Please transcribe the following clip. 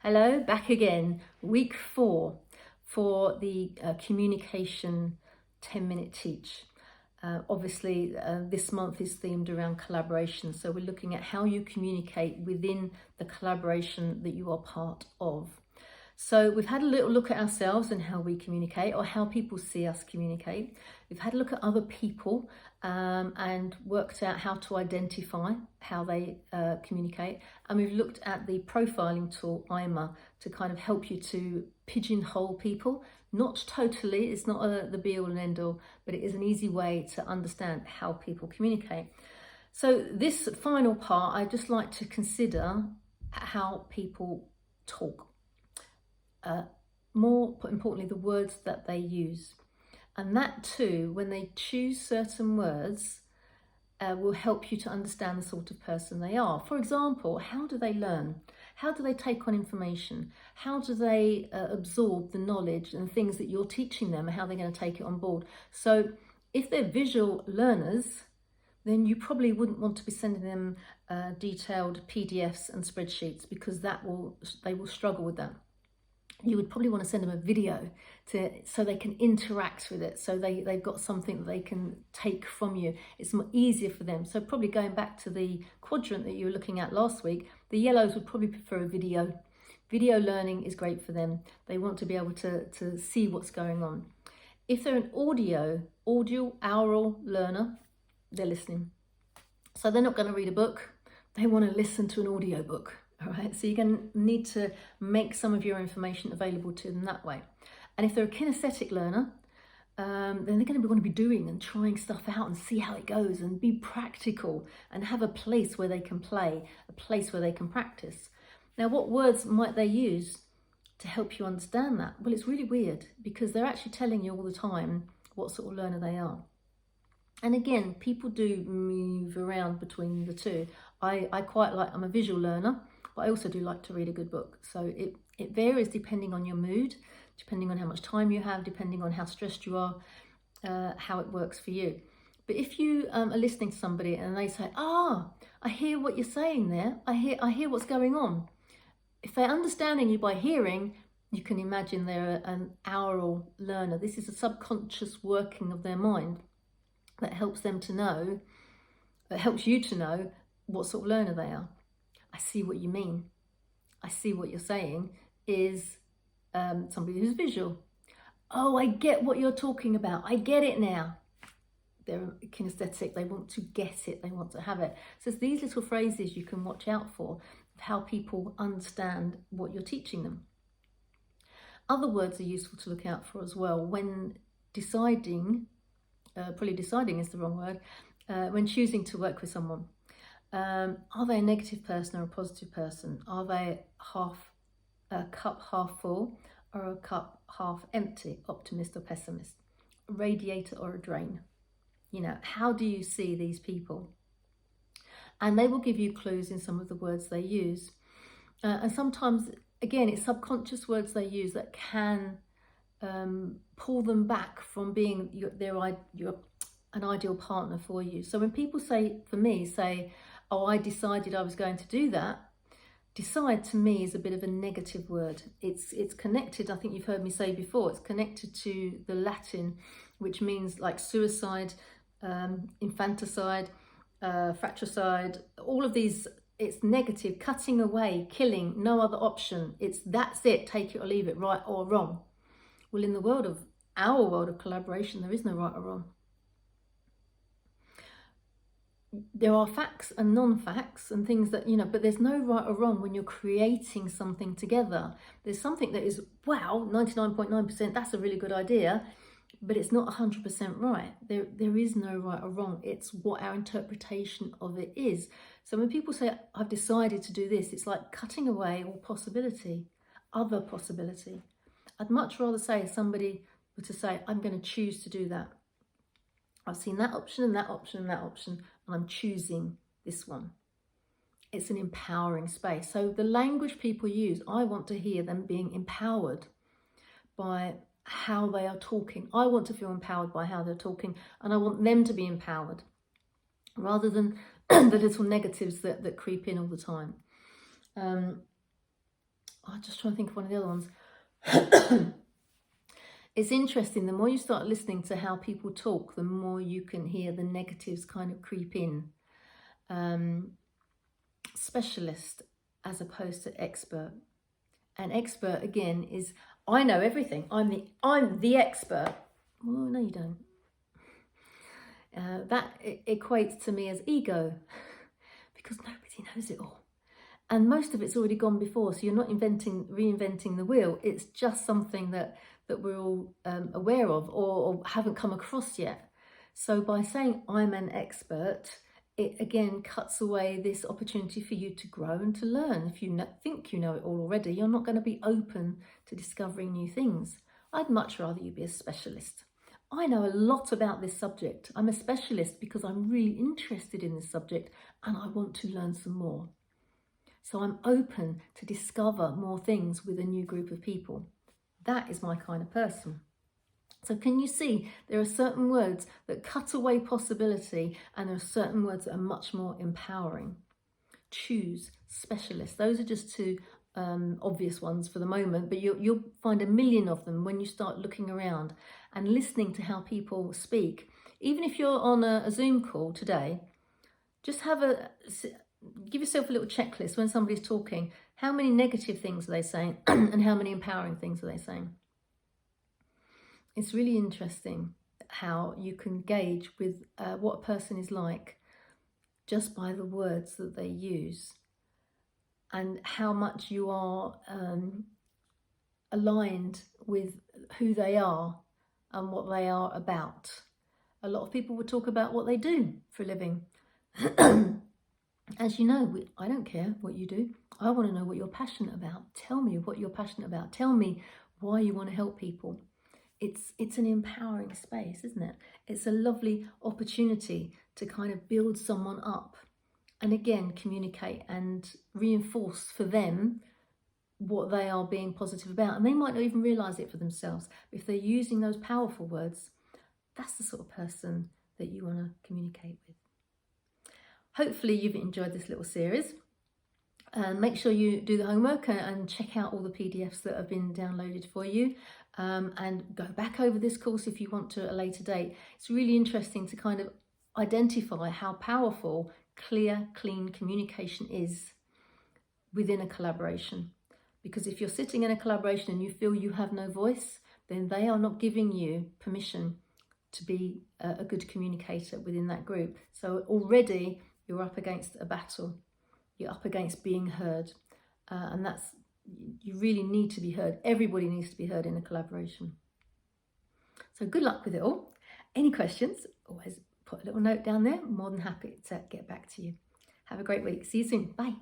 Hello, back again. Week 4 for the communication 10-minute teach. Obviously, this month is themed around collaboration. So we're looking at how you communicate within the collaboration that you are part of. So we've had a little look at ourselves and how we communicate, or how people see us communicate. We've had a look at other people and worked out how to identify how they communicate. And we've looked at the profiling tool, IMA, to kind of help you to pigeonhole people. Not totally, it's not the be all and end all, but it is an easy way to understand how people communicate. So this final part, I'd just like to consider how people talk. More importantly, the words that they use. And that too, when they choose certain words, will help you to understand the sort of person they are. For example, how do they learn? How do they take on information? How do they absorb the knowledge and things that you're teaching them, and how they're going to take it on board? So if they're visual learners, then you probably wouldn't want to be sending them detailed PDFs and spreadsheets, because they will struggle with that. You would probably want to send them a video so they can interact with it, so they've got something that they can take from you. It's more easier for them. So probably going back to the quadrant that you were looking at last week, the yellows would probably prefer a video. Video learning is great for them. They want to be able to see what's going on. If they're an aural learner, they're listening. So they're not going to read a book. They want to listen to an audio book. All right, so you're going to need to make some of your information available to them that way. And if they're a kinesthetic learner, then they're going to want to be doing and trying stuff out and see how it goes and be practical and have a place where they can play, a place where they can practice. Now, what words might they use to help you understand that? Well, it's really weird, because they're actually telling you all the time what sort of learner they are. And again, people do move around between the two. I'm a visual learner, but I also do like to read a good book. So it varies depending on your mood, depending on how much time you have, depending on how stressed you are, how it works for you. But if you are listening to somebody and they say, I hear what you're saying there, I hear what's going on. If they're understanding you by hearing, you can imagine they're an aural learner. This is a subconscious working of their mind that helps them to know, that helps you to know what sort of learner they are. I see what you mean. I see what you're saying is somebody who's visual. Oh, I get what you're talking about. I get it now. They're kinesthetic. They want to get it. They want to have it. So it's these little phrases you can watch out for, of how people understand what you're teaching them. Other words are useful to look out for as well when deciding, probably deciding is the wrong word, when choosing to work with someone. Are they a negative person or a positive person? Are they a cup half full or a cup half empty, optimist or pessimist, a radiator or a drain? You know, how do you see these people? And they will give you clues in some of the words they use. And sometimes, again, it's subconscious words they use that can pull them back from being an ideal partner for you. So when people say, oh, I decided I was going to do that, decide to me is a bit of a negative word. It's connected, I think you've heard me say before, it's connected to the Latin, which means like suicide, infanticide, fratricide, all of these. It's negative, cutting away, killing, no other option. That's it, take it or leave it, right or wrong. Well, in our world of collaboration, there is no right or wrong. There are facts and non-facts and things that, but there's no right or wrong when you're creating something together. There's something that is, wow, 99.9%, that's a really good idea, but it's not 100% right. There is no right or wrong. It's what our interpretation of it is. So when people say, I've decided to do this, it's like cutting away all possibility, other possibility. I'd much rather say somebody were to say, I'm going to choose to do that. I've seen that option and that option and that option, and I'm choosing this one. It's an empowering space. So the language people use, I want to hear them being empowered by how they are talking. I want to feel empowered by how they're talking, and I want them to be empowered rather than the little negatives that creep in all the time. I'm just trying to think of one of the other ones. It's interesting, the more you start listening to how people talk, the more you can hear the negatives kind of creep in. Specialist as opposed to expert. An expert, again, is, I know everything. I'm the expert. Well, no, you don't. That equates to me as ego, because nobody knows it all. And most of it's already gone before, so you're not reinventing the wheel. It's just something that we're all aware of or haven't come across yet. So by saying I'm an expert, it again cuts away this opportunity for you to grow and to learn. If you think you know it all already, you're not going to be open to discovering new things. I'd much rather you be a specialist. I know a lot about this subject. I'm a specialist because I'm really interested in this subject and I want to learn some more. So I'm open to discover more things with a new group of people. That is my kind of person. So can you see there are certain words that cut away possibility and there are certain words that are much more empowering. Choose, specialist. Those are just two obvious ones for the moment, but you'll find a million of them when you start looking around and listening to how people speak. Even if you're on a Zoom call today, just give yourself a little checklist when somebody's talking. How many negative things are they saying and how many empowering things are they saying? It's really interesting how you can gauge with what a person is like just by the words that they use, and how much you are aligned with who they are and what they are about. A lot of people will talk about what they do for a living. As you know, I don't care what you do. I want to know what you're passionate about. Tell me what you're passionate about. Tell me why you want to help people. It's an empowering space, isn't it? It's a lovely opportunity to kind of build someone up and again communicate and reinforce for them what they are being positive about. And they might not even realize it for themselves. But if they're using those powerful words, that's the sort of person that you want to communicate with. Hopefully you've enjoyed this little series. Make sure you do the homework and check out all the PDFs that have been downloaded for you, and go back over this course if you want to at a later date. It's really interesting to kind of identify how powerful clear, clean communication is within a collaboration. Because if you're sitting in a collaboration and you feel you have no voice, then they are not giving you permission to be a good communicator within that group. So already you're up against a battle. You're up against being heard, and you really need to be heard. Everybody needs to be heard in a collaboration. So good luck with it all. Any questions, always put a little note down there. I'm more than happy to get back to you. Have a great week. See you soon. Bye.